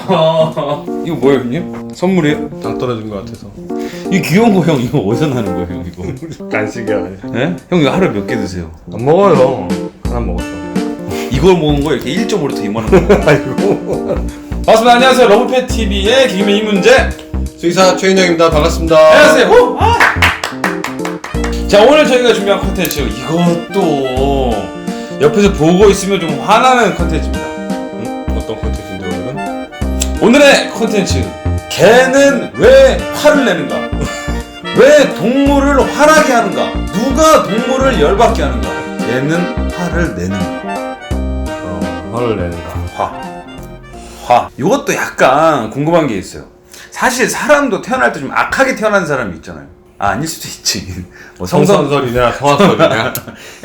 이거 뭐예요, 형님? 선물이에요? 당 떨어진 것 같아서. 이 귀여운 거 형 이거 어디서 나는 거예요, 이거? 간식이야. 네? 형 이거 하루에 몇 개 드세요? 안 먹어요. 하나 먹었어. 이걸 먹은 거 이렇게 1.5리터 이만한 거. 아이고. 반갑습니다. 안녕하세요. 러브펫 TV의 기금의 이 문제. 수의사 최인영입니다. 반갑습니다. 안녕하세요. 오! 아! 자, 오늘 저희가 준비한 콘텐츠 이것도 옆에서 보고 있으면 좀 화나는 콘텐츠입니다. 어떤 콘텐츠인데 오늘은? 오늘의 콘텐츠, 개는 왜 화를 내는가? 왜 동물을 화나게 하는가? 누가 동물을 열받게 하는가? 개는 화를 내는가? 화를 내는가. 화. 이것도 약간 궁금한 게 있어요. 사실 사람도 태어날 때 좀 악하게 태어난 사람이 있잖아요. 아, 아닐 수도 있지. 뭐 성선설이냐 성악설이냐.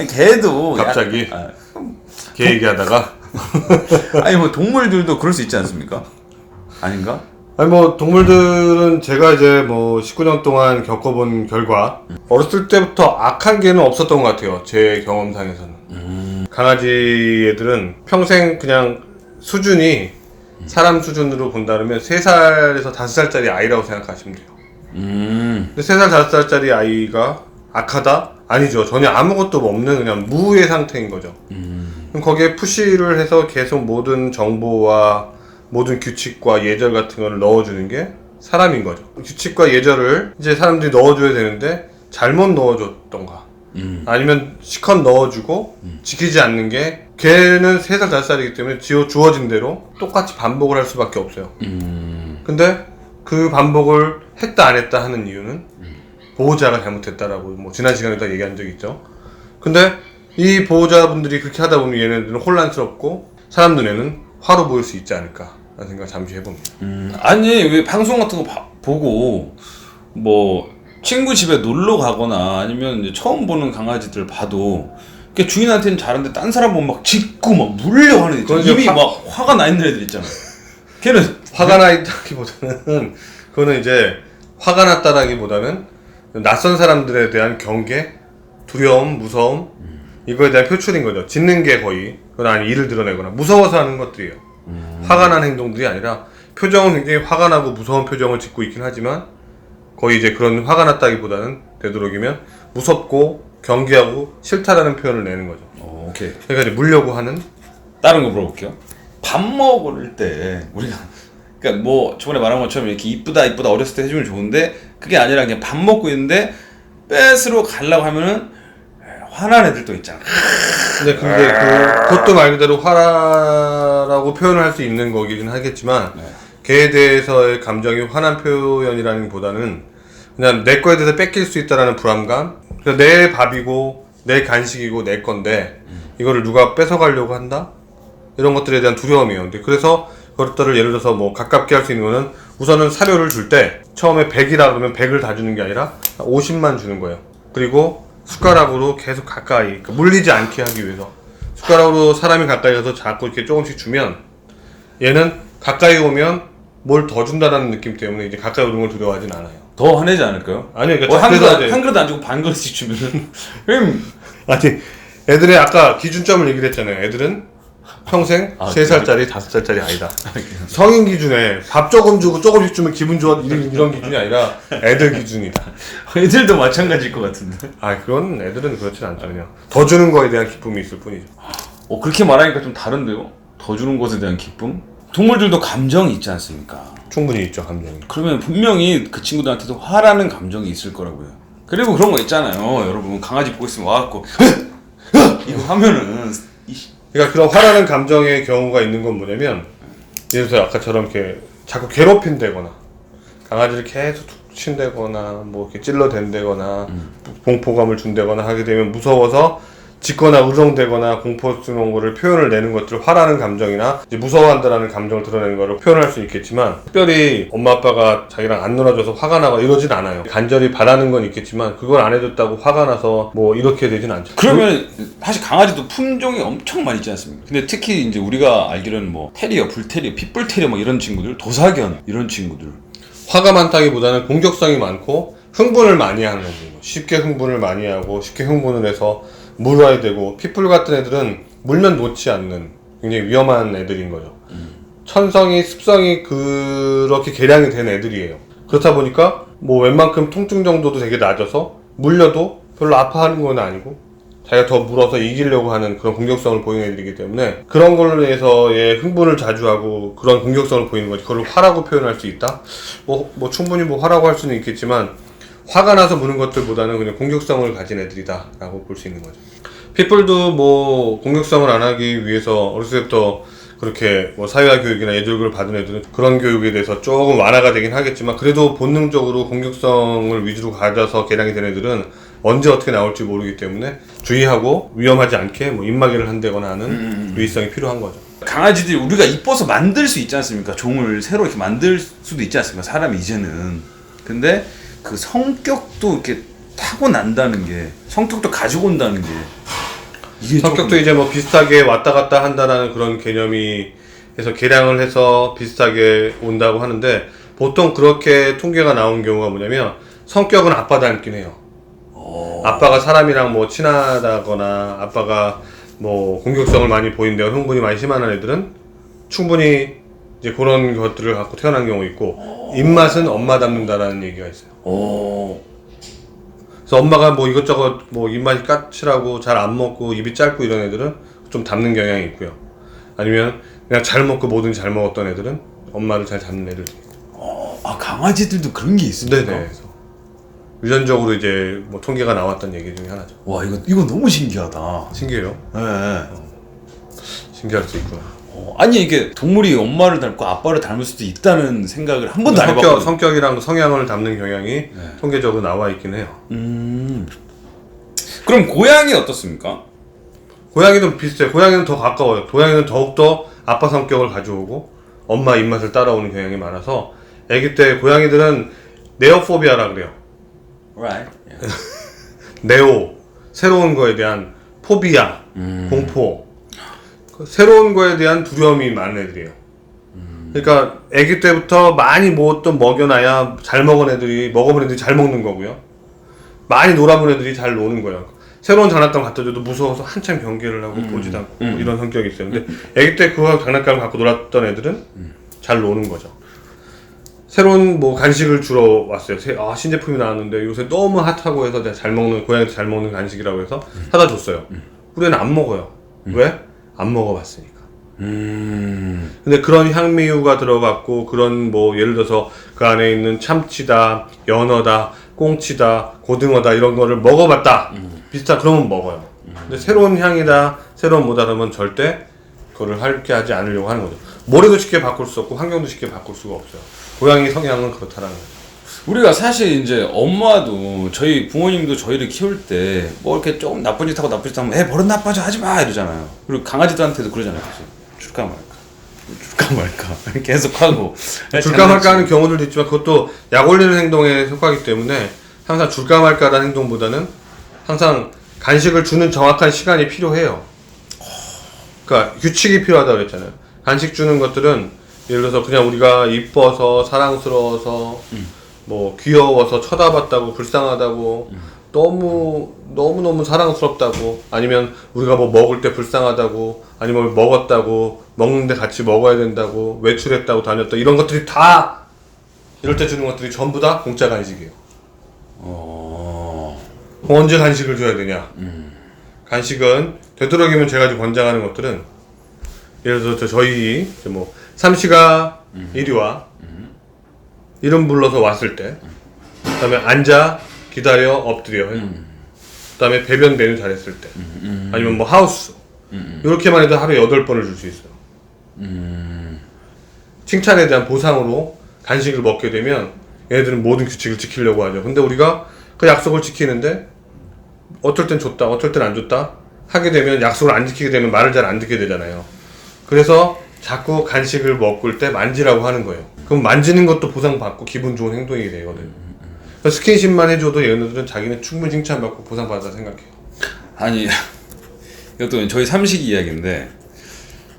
개도 갑자기 개 얘기하다가 아니 뭐 동물들도 그럴 수 있지 않습니까? 아닌가? 아니 뭐 동물들은 제가 이제 뭐 19년 동안 겪어본 결과 어렸을 때부터 악한 개는 없었던 것 같아요. 제 경험상에서는. 강아지 애들은 평생 그냥 수준이 사람 수준으로 본다면 3살에서 5살짜리 아이라고 생각하시면 돼요. 근데 3살, 5살짜리 아이가 악하다? 아니죠. 전혀 아무것도 없는 그냥 무의 상태인 거죠. 그럼 거기에 푸시를 해서 계속 모든 정보와 모든 규칙과 예절 같은 거를 넣어주는 게 사람인 거죠. 규칙과 예절을 이제 사람들이 넣어줘야 되는데 잘못 넣어줬던가 아니면 시컷 넣어주고 지키지 않는 게 걔는 3살, 5살이기 때문에 주어진 대로 똑같이 반복을 할 수밖에 없어요. 근데 그 반복을 했다 안 했다 하는 이유는 보호자가 잘못했다라고 뭐 지난 시간에도 얘기한 적이 있죠. 근데 이 보호자분들이 그렇게 하다 보면 얘네들은 혼란스럽고 사람 눈에는 화로 보일 수 있지 않을까 라는 생각 잠시 해봅니다. 아니 왜 방송 같은 거 보고 뭐 친구 집에 놀러 가거나 아니면 이제 처음 보는 강아지들 봐도 그 주인한테는 잘하는데 딴 사람 보면 막 짖고 막 물려고 하는 애 있잖아. 입이 막 화가 나 있는 애들 있잖아. 걔는 화가 나 있다기보다는 그거는 이제 화가 났다라기보다는 낯선 사람들에 대한 경계, 두려움, 무서움 이거에 대한 표출인 거죠. 짖는 게 거의 그건 아니 이를 드러내거나 무서워서 하는 것들이에요. 화가 난 행동들이 아니라 표정은 굉장히 화가 나고 무서운 표정을 짓고 있긴 하지만 거의 이제 그런 화가 났다기보다는 되도록이면 무섭고 경계하고 싫다라는 표현을 내는 거죠. 오케이. 그러니까 이제 물려고 하는. 다른 거 물어볼게요. 밥 먹을 때 우리가 그러니까 뭐 저번에 말한 것처럼 이렇게 이쁘다 어렸을 때 해주면 좋은데 그게 아니라 그냥 밥 먹고 있는데 뺏으러 가려고 하면은 화난 애들도 있잖아. 근데 그것도 말 그대로 화라고 표현을 할 수 있는 거긴 하겠지만 걔에 대해서의 감정이 화난 표현이라는 보다는 그냥 내 거에 대해서 뺏길 수 있다라는 불안감. 그러니까 내 밥이고 내 간식이고 내 건데 이거를 누가 뺏어가려고 한다? 이런 것들에 대한 두려움이에요. 근데 그래서 그것들을 예를 들어서 뭐 가깝게 할 수 있는 거는 우선은 사료를 줄 때 처음에 100이라 그러면 100을 다 주는 게 아니라 50만 주는 거예요. 그리고 숟가락으로 계속 가까이 그러니까 물리지 않게 하기 위해서 숟가락으로 사람이 가까이 가서 자꾸 이렇게 조금씩 주면 얘는 가까이 오면 뭘 더 준다는 느낌 때문에 이제 가까이 오는 걸 두려워하진 않아요. 더 화내지 않을까요? 아니요, 그러니까 한 그릇 안 주고 반 그릇씩 주면은 아니 애들의 아까 기준점을 얘기를 했잖아요. 애들은 평생 3살짜리, 5살짜리 아이다. 성인 기준에 밥 조금 주고 조금씩 주면 기분 좋아 이런 기준이 아니라 애들 기준이다. 애들도 마찬가지일 것 같은데. 아, 그건 애들은 그렇진 않죠. 그냥 더 주는 거에 대한 기쁨이 있을 뿐이죠. 그렇게 말하니까 좀 다른데요? 더 주는 것에 대한 기쁨? 동물들도 감정이 있지 않습니까? 충분히 있죠, 감정이. 그러면 분명히 그 친구들한테도 화라는 감정이 있을 거라고요. 그리고 그런 거 있잖아요. 여러분 강아지 보고 있으면 와갖고 이거 하면은 그러니까 그런 화나는 감정의 경우가 있는 건 뭐냐면 예를 들어서 아까처럼 이렇게 자꾸 괴롭힌다거나 강아지를 계속 툭 친다거나 뭐 이렇게 찔러댄다거나 공포감을 준다거나 하게 되면 무서워서 짖거나 우렁대거나 공포스러운 거를 표현을 내는 것들을 화라는 감정이나 이제 무서워한다라는 감정을 드러내는 거를 표현할 수 있겠지만 특별히 엄마 아빠가 자기랑 안 놀아줘서 화가 나거나 이러진 않아요. 간절히 바라는 건 있겠지만 그걸 안 해줬다고 화가 나서 뭐 이렇게 되진 않죠. 그러면 사실 강아지도 품종이 엄청 많이 있지 않습니까? 근데 특히 이제 우리가 알기로는 뭐 테리어, 불테리어, 핏불테리어 뭐 이런 친구들, 도사견 이런 친구들 화가 많다기보다는 공격성이 많고 흥분을 많이 하는 거죠. 쉽게 흥분을 많이 하고 쉽게 흥분을 해서 물어야 되고 핏불 같은 애들은 물면 놓지 않는 굉장히 위험한 애들인 거죠. 천성이 습성이 그렇게 개량이 된 애들이에요. 그렇다 보니까 뭐 웬만큼 통증 정도도 되게 낮아서 물려도 별로 아파하는 건 아니고 자기가 더 물어서 이기려고 하는 그런 공격성을 보이는 애들이기 때문에 그런 걸로 인해서의 흥분을 자주 하고 그런 공격성을 보이는 거지. 그걸 화라고 표현할 수 있다? 뭐 충분히 뭐 화라고 할 수는 있겠지만 화가 나서 무는 것들보다는 그냥 공격성을 가진 애들이다 라고 볼 수 있는 거죠. 핏불도 뭐 공격성을 안 하기 위해서 어렸을 때부터 그렇게 뭐 사회화 교육이나 예절교육을 받은 애들은 그런 교육에 대해서 조금 완화가 되긴 하겠지만 그래도 본능적으로 공격성을 위주로 가져서 개량이 된 애들은 언제 어떻게 나올지 모르기 때문에 주의하고 위험하지 않게 뭐 입마개를 한다거나 하는 유의성이 필요한 거죠. 강아지들이 우리가 이뻐서 만들 수 있지 않습니까? 종을 새로 이렇게 만들 수도 있지 않습니까? 사람이 이제는. 근데 그 성격도 이렇게 타고난다는 게, 성격도 가지고 온다는 게 이게 성격도 이제 뭐 비슷하게 왔다 갔다 한다라는 그런 개념이 해서 개량을 해서 비슷하게 온다고 하는데 보통 그렇게 통계가 나온 경우가 뭐냐면 성격은 아빠 닮긴 해요. 아빠가 사람이랑 뭐 친하다거나 아빠가 뭐 공격성을 많이 보인다거나 흥분이 많이 심한 애들은 충분히 이제 그런 것들을 갖고 태어난 경우 있고 입맛은 엄마 닮는다라는 얘기가 있어요. 그래서 엄마가 뭐 이것저것 뭐 입맛이 까칠하고 잘 안 먹고 입이 짧고 이런 애들은 좀 닮는 경향이 있고요. 아니면 그냥 잘 먹고 뭐든 잘 먹었던 애들은 엄마를 잘 닮는 애들. 아, 강아지들도 그런 게 있습니까? 네네. 그래서 유전적으로 이제 뭐 통계가 나왔던 얘기 중에 하나죠. 와, 이거 너무 신기하다. 신기해요. 네. 신기할 수 있구나. 아니 이게 동물이 엄마를 닮고 아빠를 닮을 수도 있다는 생각을 한 번도 안 해봤거든요. 성격이랑 성향을 닮는 경향이 통계적으로 나와 있긴 해요. 그럼 고양이 어떻습니까? 고양이도 비슷해요. 고양이는 더 가까워요. 고양이는 더욱더 아빠 성격을 가져오고 엄마 입맛을 따라오는 경향이 많아서 아기 때 고양이들은 네오포비아라 그래요. Right. 네오, 새로운 거에 대한 포비아, 공포. 새로운 거에 대한 두려움이 많은 애들이에요. 그러니까 아기 때부터 많이 뭐 또 먹여놔야 잘 먹은 애들이 먹어본 애들이 잘 먹는 거고요. 많이 놀아본 애들이 잘 노는 거예요. 새로운 장난감 갖다 줘도 무서워서 한참 경계를 하고 보지도 않고 뭐 이런 성격이 있어요. 근데 아기 때 그거 장난감을 갖고 놀았던 애들은 잘 노는 거죠. 새로운 뭐 간식을 주러 왔어요. 신제품이 나왔는데 요새 너무 핫하고 해서 내가 잘 먹는, 고양이도 잘 먹는 간식이라고 해서 사다 줬어요. 우리 애는 안 먹어요. 왜? 안 먹어봤으니까. 근데 그런 향미유가 들어갔고 그런 뭐 예를 들어서 그 안에 있는 참치다, 연어다, 꽁치다, 고등어다 이런 거를 먹어봤다. 비슷한 그러면 먹어요. 근데 새로운 향이다, 새로운 뭐다 그러면 절대 그거를 하게 하지 않으려고 하는 거죠. 모래도 쉽게 바꿀 수 없고 환경도 쉽게 바꿀 수가 없어요. 고양이 성향은 그렇다라는 거죠. 우리가 사실 이제 엄마도 저희 부모님도 저희를 키울 때 뭐 이렇게 좀 나쁜 짓 하고 나쁜 짓 하면 애 버릇 나빠져 하지 마 이러잖아요. 그리고 강아지들한테도 그러잖아요. 줄까 말까 계속 하고 줄까 말까 하는 경우들도 있지만 그것도 약 올리는 행동에 속하기 때문에 항상 줄까 말까라는 행동보다는 항상 간식을 주는 정확한 시간이 필요해요. 그러니까 규칙이 필요하다고 그랬잖아요. 간식 주는 것들은 예를 들어서 그냥 우리가 이뻐서 사랑스러워서 뭐 귀여워서 쳐다봤다고 불쌍하다고 너무 사랑스럽다고 아니면 우리가 뭐 먹을 때 불쌍하다고 아니면 먹었다고 먹는데 같이 먹어야 된다고 외출했다고 다녔다 이런 것들이 다 이럴 때 주는 것들이 전부 다 공짜 간식이에요. 언제 간식을 줘야 되냐? 간식은 되도록이면 제가 지금 권장하는 것들은 예를 들어서 저희 뭐 삼시가 이리 와 이름 불러서 왔을 때 그다음에 앉아 기다려 엎드려 그다음에 배변 메뉴 잘했을 때 아니면 뭐 하우스 이렇게만 해도 하루에 8번을 줄 수 있어요. 칭찬에 대한 보상으로 간식을 먹게 되면 얘네들은 모든 규칙을 지키려고 하죠. 근데 우리가 그 약속을 지키는데 어떨 땐 줬다 어떨 땐 안 줬다 하게 되면 약속을 안 지키게 되면 말을 잘 안 듣게 되잖아요. 그래서 자꾸 간식을 먹을 때 만지라고 하는 거예요. 그럼 만지는 것도 보상받고 기분 좋은 행동이 되거든요. 스킨십만 해줘도 얘네들은 자기는 충분히 칭찬받고 보상받았다 생각해요. 아니 이것도 저희 삼식이 이야기인데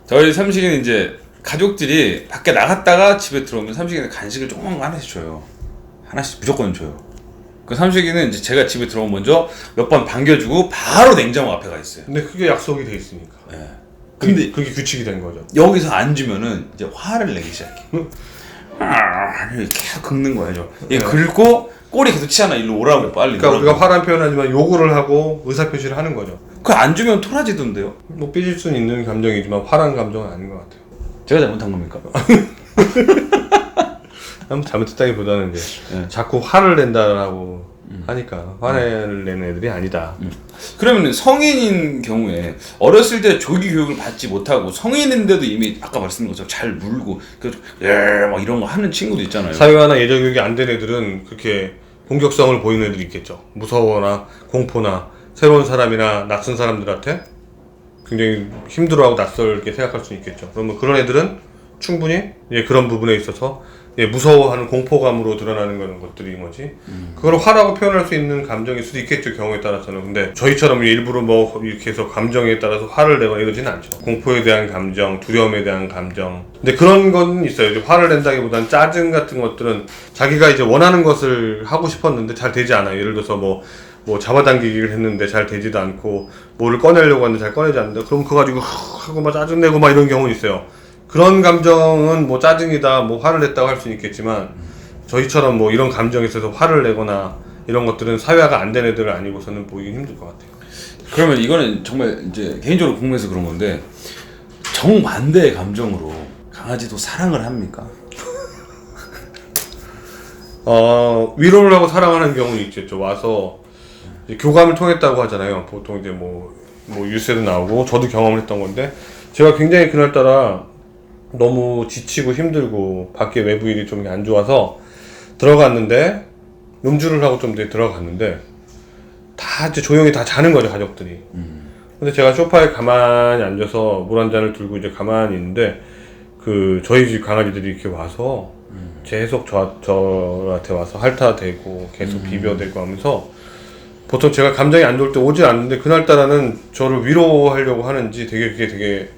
저희 삼식이는 이제 가족들이 밖에 나갔다가 집에 들어오면 삼식이는 간식을 조그만 거 하나씩 줘요. 하나씩 무조건 줘요. 그 삼식이는 이제 제가 집에 들어오면 먼저 몇 번 반겨주고 바로 냉장고 앞에 가 있어요. 근데 그게 약속이 돼 있으니까. 네. 근데 그게 규칙이 된 거죠. 여기서 앉으면은 이제 화를 내기 시작해. 이렇게 계속 긁는 거예요. 얘 긁고 꼬리 계속 치잖아. 일로 오라고 빨리. 그러니까 우리가 화란 표현하지만 요구를 하고 의사표시를 하는 거죠. 그 안 주면 토라지던데요? 뭐 삐질 수는 있는 감정이지만 화난 감정은 아닌 것 같아요. 제가 잘못한 겁니까? 한번 잘못했다기보다는 이제 네. 자꾸 화를 낸다라고 하니까 화를 내는 애들이 아니다. 그러면 성인인 경우에 어렸을 때 조기 교육을 받지 못하고 성인인데도 이미 아까 말씀드린 것처럼 잘 물고 막 이런 거 하는 친구도 있잖아요. 사회화나 예절 교육이 안 된 애들은 그렇게 공격성을 보이는 애들이 있겠죠. 무서워나 공포나 새로운 사람이나 낯선 사람들한테 굉장히 힘들어하고 낯설게 생각할 수 있겠죠. 그러면 그런 애들은 충분히 그런 부분에 있어서 무서워하는 공포감으로 드러나는 그런 것들이 뭐지? 그걸 화라고 표현할 수 있는 감정일 수도 있겠죠, 경우에 따라서는. 근데 저희처럼 일부러 뭐 이렇게 해서 감정에 따라서 화를 내거나 이러지는 않죠. 공포에 대한 감정, 두려움에 대한 감정. 근데 그런 건 있어요. 이제 화를 낸다기보다는 짜증 같은 것들은 자기가 이제 원하는 것을 하고 싶었는데 잘 되지 않아요. 예를 들어서 뭐 잡아당기기를 했는데 잘 되지도 않고 뭐를 꺼내려고 하는데 잘 꺼내지 않는다. 그럼 그거 가지고 하고 막 짜증내고 막 이런 경우는 있어요. 그런 감정은 뭐 짜증이다, 뭐 화를 냈다고 할 수는 있겠지만 저희처럼 뭐 이런 감정에 있어서 화를 내거나 이런 것들은 사회화가 안 된 애들 아니고서는 보이기 힘들 것 같아요. 그러면 이거는 정말 이제 개인적으로 궁금해서 그런 건데 정반대의 감정으로 강아지도 사랑을 합니까? 위로를 하고 사랑하는 경우는 있겠죠. 와서 이제 교감을 통했다고 하잖아요. 보통 이제 뭐 뉴스에도 나오고 저도 경험을 했던 건데 제가 굉장히 그날따라 너무 지치고 힘들고 밖에 외부 일이 좀 안 좋아서 들어갔는데 음주를 하고 좀 들어갔는데 다 이제 조용히 다 자는 거죠, 가족들이. 근데 제가 소파에 가만히 앉아서 물 한 잔을 들고 이제 가만히 있는데 그 저희 집 강아지들이 이렇게 와서 계속 저한테 와서 핥아대고 계속 비벼대고 하면서 보통 제가 감정이 안 좋을 때 오지 않는데 그날따라는 저를 위로하려고 하는지 되게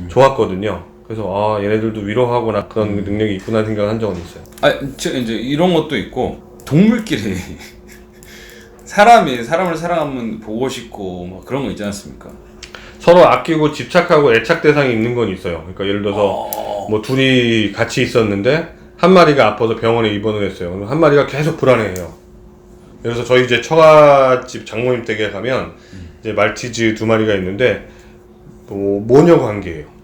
좋았거든요. 그래서 얘네들도 위로하거나 그런 능력이 있구나 생각을 한 적은 있어요. 이제 이런 것도 있고 동물끼리 사람이 사람을 사랑하면 보고 싶고 막 그런 거 있지 않습니까? 서로 아끼고 집착하고 애착 대상이 있는 건 있어요. 그러니까 예를 들어서 뭐 둘이 같이 있었는데 한 마리가 아파서 병원에 입원을 했어요. 그럼 한 마리가 계속 불안해해요. 그래서 저희 이제 처갓집 장모님 댁에 가면 이제 말티즈 2마리가 있는데 뭐 모녀 관계예요.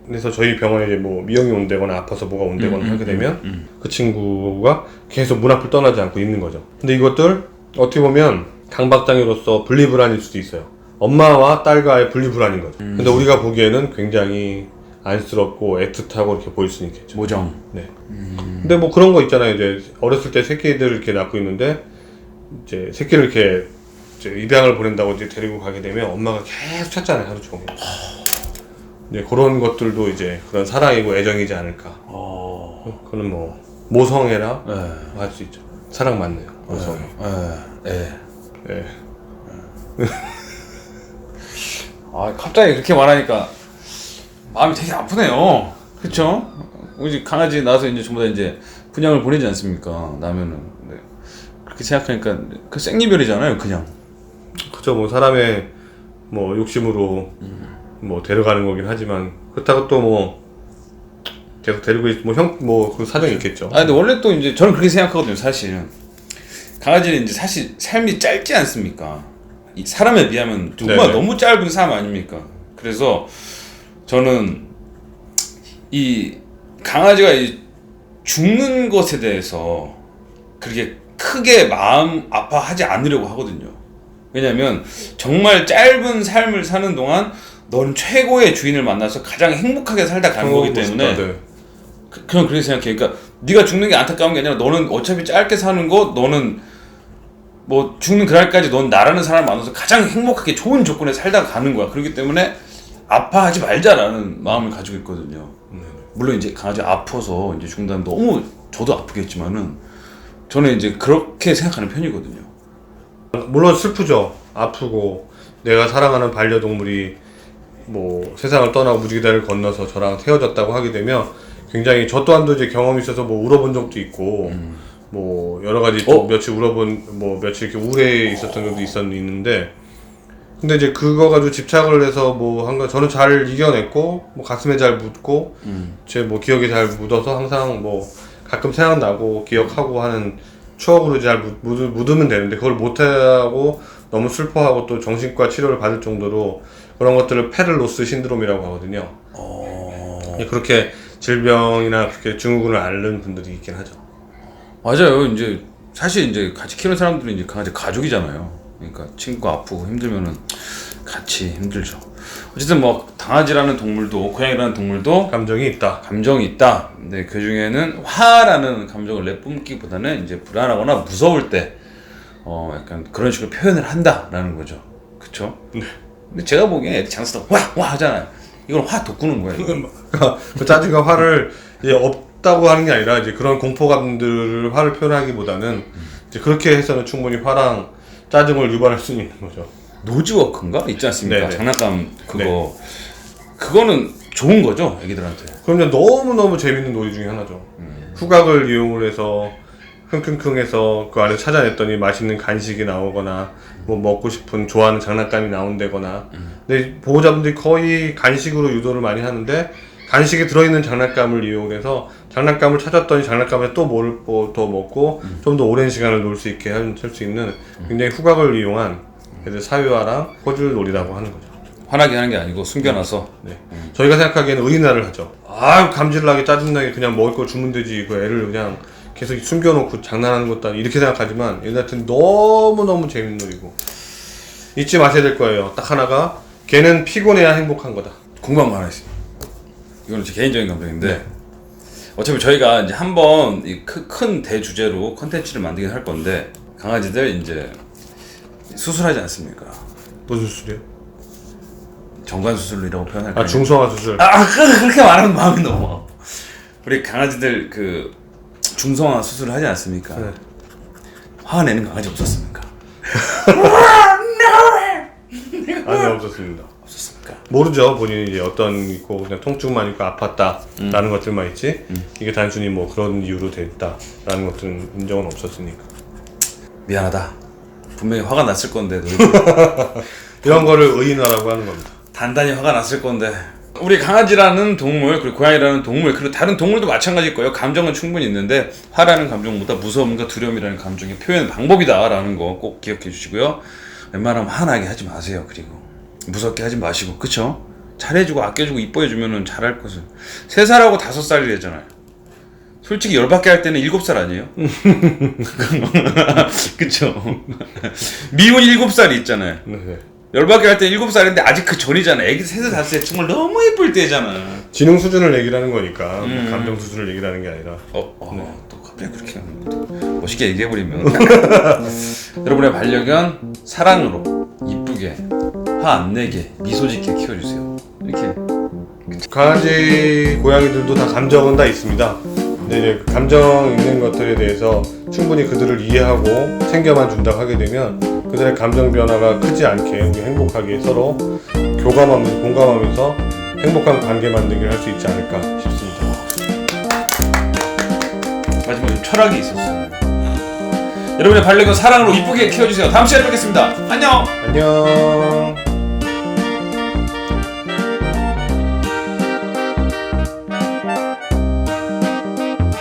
그래서 저희 병원에 이제 뭐 미용이 온다거나 아파서 뭐가 온다거나 하게 되면 그 친구가 계속 문 앞을 떠나지 않고 있는 거죠. 근데 이것들 어떻게 보면 강박장애로서 분리불안일 수도 있어요. 엄마와 딸과의 분리불안인 거죠. 근데 우리가 보기에는 굉장히 안쓰럽고 애틋하고 이렇게 보일 수는 있겠죠. 모정. 네. 근데 뭐 그런 거 있잖아요. 이제 어렸을 때 새끼들을 이렇게 낳고 있는데 이제 새끼를 이렇게 이제 입양을 보낸다고 이제 데리고 가게 되면 엄마가 계속 찾잖아요, 하루 종일. 네, 그런 것들도 이제 그런 사랑이고 애정이지 않을까. 그거는 뭐 모성애라 할 수 있죠. 사랑 맞네요. 모성애. 네. 갑자기 그렇게 말하니까 마음이 되게 아프네요. 그쵸? 우리 강아지 나서 이제 전부 다 이제 분양을 보내지 않습니까? 나면은. 네. 그렇게 생각하니까 그 생리별이잖아요, 그냥. 그죠. 뭐 사람의 뭐 욕심으로 뭐 데려가는 거긴 하지만 그렇다고 또 뭐 계속 데리고 뭐 그 사정이 있겠죠. 근데 원래 또 이제 저는 그렇게 생각하거든요, 사실은. 강아지는 이제 사실 삶이 짧지 않습니까? 이 사람에 비하면 정말 네네. 너무 짧은 삶 아닙니까? 그래서 저는 이 강아지가 죽는 것에 대해서 그렇게 크게 마음 아파하지 않으려고 하거든요. 왜냐면 정말 짧은 삶을 사는 동안 넌 최고의 주인을 만나서 가장 행복하게 살다 가는 거기 때문에 네. 그냥 그렇게 생각해. 그러니까 네가 죽는 게 안타까운 게 아니라 너는 어차피 짧게 사는 거, 너는 뭐 죽는 그날까지 넌 나라는 사람을 만나서 가장 행복하게 좋은 조건에 살다가 가는 거야. 그렇기 때문에 아파하지 말자라는 마음을 가지고 있거든요. 물론 이제 강아지 아파서 이제 죽는다면 너무 저도 아프겠지만은 저는 이제 그렇게 생각하는 편이거든요. 물론 슬프죠. 아프고 내가 사랑하는 반려동물이 뭐 세상을 떠나고 무지개다리를 건너서 저랑 헤어졌다고 하게 되면 굉장히 저 또한도 이제 경험이 있어서 뭐 울어본 적도 있고 뭐 여러 가지 또 며칠 울어본 뭐 며칠 이렇게 우울해 있었던 적도 있는데 근데 이제 그거 가지고 집착을 해서 뭐 한 거 저는 잘 이겨냈고 뭐 가슴에 잘 묻고 제 뭐 기억에 잘 묻어서 항상 뭐 가끔 생각나고 기억하고 하는 추억으로 잘 묻으면 되는데 그걸 못하고 너무 슬퍼하고 또 정신과 치료를 받을 정도로 그런 것들을 페를로스 신드롬이라고 하거든요. 그렇게 질병이나 그렇게 증후군을 앓는 분들이 있긴 하죠. 맞아요. 이제 사실 이제 같이 키우는 사람들은 이제 강아지 가족이잖아요. 그러니까 친구가 아프고 힘들면은 같이 힘들죠. 어쨌든 뭐 강아지라는 동물도 고양이라는 동물도 감정이 있다. 감정이 있다. 근데 그 중에는 화라는 감정을 내뿜기보다는 이제 불안하거나 무서울 때 약간 그런 식으로 표현을 한다라는 거죠. 그쵸? 네. 근데 제가 보기엔 애들 장난치다 와 하잖아요. 이건 화 돋구는 거예요. 그 짜증과 화를 이제 없다고 하는 게 아니라 이제 그런 공포감들을 화를 표현하기보다는 이제 그렇게 해서는 충분히 화랑 짜증을 유발할 수 있는 거죠. 노즈워크인가 있지 않습니까? 네네. 장난감 그거 네. 그거는 좋은 거죠 애기들한테. 그럼 이제 너무너무 재밌는 놀이 중에 하나죠. 후각을 이용을 해서 킁킁킁해서 그 안에 찾아냈더니 맛있는 간식이 나오거나 뭐 먹고 싶은 좋아하는 장난감이 나온다거나 근데 보호자분들이 거의 간식으로 유도를 많이 하는데 간식에 들어있는 장난감을 이용해서 장난감을 찾았더니 장난감에 또 뭘 더 먹고 좀 더 오랜 시간을 놀 수 있게 할 수 있는 굉장히 후각을 이용한 애들 사유화랑 퍼즐놀이라고 하는 거죠. 화나게 하는 게 아니고 숨겨놔서. 네. 저희가 생각하기에는 의인화를 하죠. 감질나게 짜증나게 그냥 먹을 걸 주면 되지 그 애를 그냥 계속 숨겨놓고 장난하는 것도 아니고 이렇게 생각하지만 얘들한테는 너무너무 재밌는 놀이고 잊지 마셔야 될 거예요. 딱 하나가 걔는 피곤해야 행복한 거다. 궁금한 거 하나 있어요. 이거는 제 개인적인 감정인데 어차피 저희가 이제 한번 큰 대주제로 컨텐츠를 만들긴 할 건데 강아지들 이제 수술하지 않습니까? 무슨 수술이요? 정관 수술이라고 표현할까요? 중성화 수술. 그렇게 말하면 마음이 너무 아파. 우리 강아지들 그 중성화 수술을 하지 않습니까? 네. 화내는 강아지 없었습니까? 아니 없었습니다. 없었습니까? 모르죠. 본인이 이제 어떤 있고 그냥 통증만 있고 아팠다라는 것들만 있지 이게 단순히 뭐 그런 이유로 됐다라는 것들은 인정은 없었으니까. 미안하다. 분명히 화가 났을 건데 이런 거를 의인화라고 하는 겁니다. 단단히 화가 났을 건데 우리 강아지라는 동물 그리고 고양이라는 동물 그리고 다른 동물도 마찬가지일 거예요. 감정은 충분히 있는데 화라는 감정보다 무서움과 두려움이라는 감정의 표현 방법이다라는 거 꼭 기억해 주시고요. 웬만하면 화나게 하지 마세요. 그리고 무섭게 하지 마시고 그쵸? 잘해주고 아껴주고 이뻐해주면 잘할 것을 3살하고 5살이래잖아요. 솔직히 열받게 할 때는 7살 아니에요? 그쵸? 미운 7살이 있잖아요. 네. 열받게 할 때 7살인데 아직 그 전이잖아. 애기 3살 5살 정말 너무 예쁠 때잖아. 지능 수준을 얘기하는 거니까 감정 수준을 얘기하는 게 아니라. 또 갑자기 그렇게 멋있게 얘기해버리면 여러분의 반려견 사랑으로 이쁘게 화 안 내게 미소 짓게 키워주세요. 이렇게 강아지, 고양이들도 다 감정은 다 있습니다. 근데 이제 감정 있는 것들에 대해서 충분히 그들을 이해하고 챙겨만 준다고 하게 되면 그들의 감정 변화가 크지 않게 우리 행복하게 서로 교감하면서 공감하면서 행복한 관계 만들기를 할 수 있지 않을까 싶습니다. 마지막에 좀 철학이 있었어요. 여러분의 반려견 사랑으로 이쁘게 키워주세요. 다음 시간에 뵙겠습니다. 안녕. 안녕.